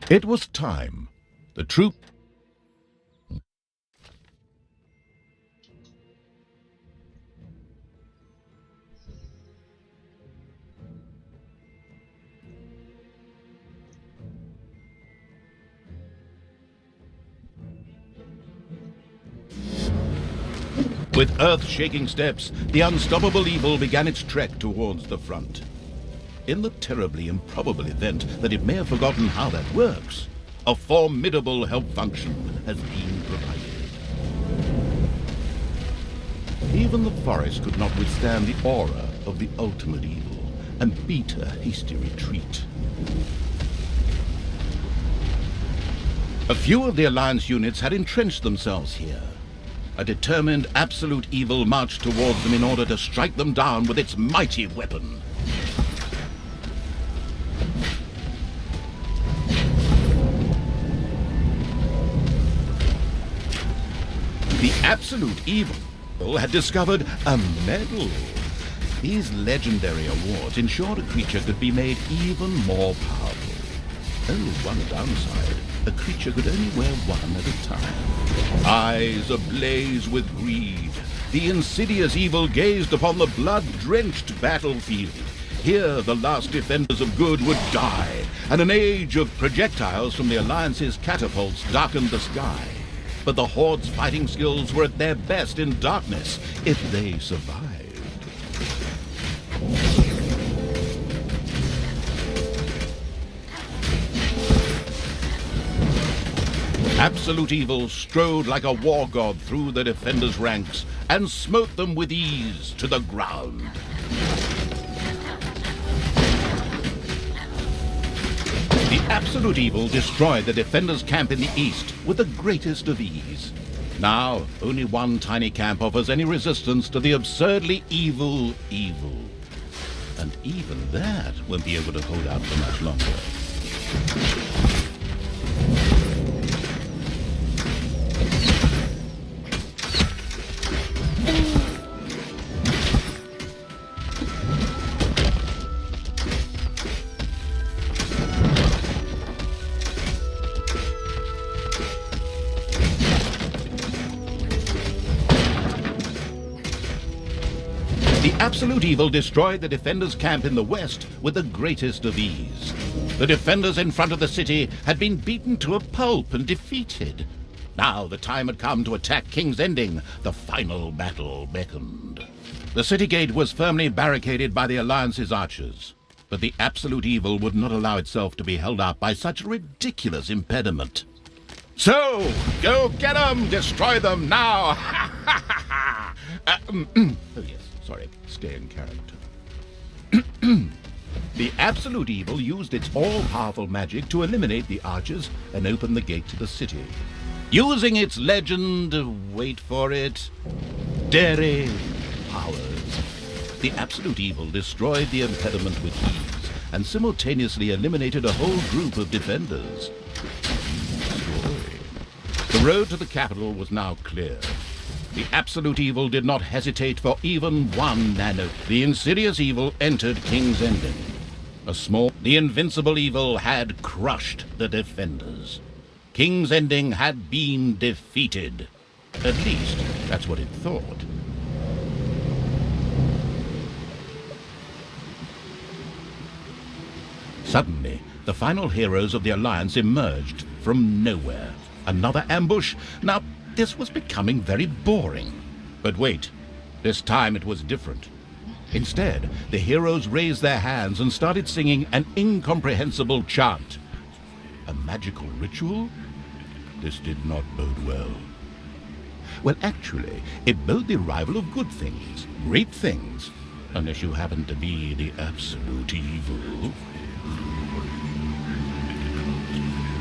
It was time. The troop... With earth-shaking steps, the unstoppable evil began its trek towards the front. In the terribly improbable event that it may have forgotten how that works, a formidable help function has been provided. Even the forest could not withstand the aura of the ultimate evil and beat a hasty retreat. A few of the Alliance units had entrenched themselves here. A determined absolute evil marched towards them in order to strike them down with its mighty weapon. The absolute evil had discovered a medal. These legendary awards ensured a creature could be made even more powerful. Only one downside. A creature could only wear one at a time. Eyes ablaze with greed, the insidious evil gazed upon the blood-drenched battlefield. Here the last defenders of good would die, and an age of projectiles from the Alliance's catapults darkened the sky. But the Horde's fighting skills were at their best in darkness, if they survived. Absolute evil strode like a war god through the defenders' ranks and smote them with ease to the ground. The absolute evil destroyed the defenders' camp in the east with the greatest of ease. Now, only one tiny camp offers any resistance to the absurdly evil evil. And even that won't be able to hold out for much longer. The absolute evil destroyed the defenders' camp in the west with the greatest of ease. The defenders in front of the city had been beaten to a pulp and defeated. Now the time had come to attack King's Ending. The final battle beckoned. The city gate was firmly barricaded by the Alliance's archers, but the absolute evil would not allow itself to be held up by such a ridiculous impediment. So, go get them! Destroy them now! Oh yes, sorry, stay in character. The absolute evil used its all-powerful magic to eliminate the archers and open the gate to the city. Using its legend, wait for it, daring powers, the absolute evil destroyed the impediment with ease and simultaneously eliminated a whole group of defenders. The road to the capital was now clear. The absolute evil did not hesitate for even one nano. The insidious evil entered King's Ending. The invincible evil had crushed the defenders. King's Ending had been defeated. At least, that's what it thought. Suddenly, the final heroes of the Alliance emerged from nowhere. Another ambush? Now, this was becoming very boring. But wait, this time it was different. Instead, the heroes raised their hands and started singing an incomprehensible chant. A magical ritual? This did not bode well. Well, actually, it bode the arrival of good things, great things, unless you happen to be the absolute evil.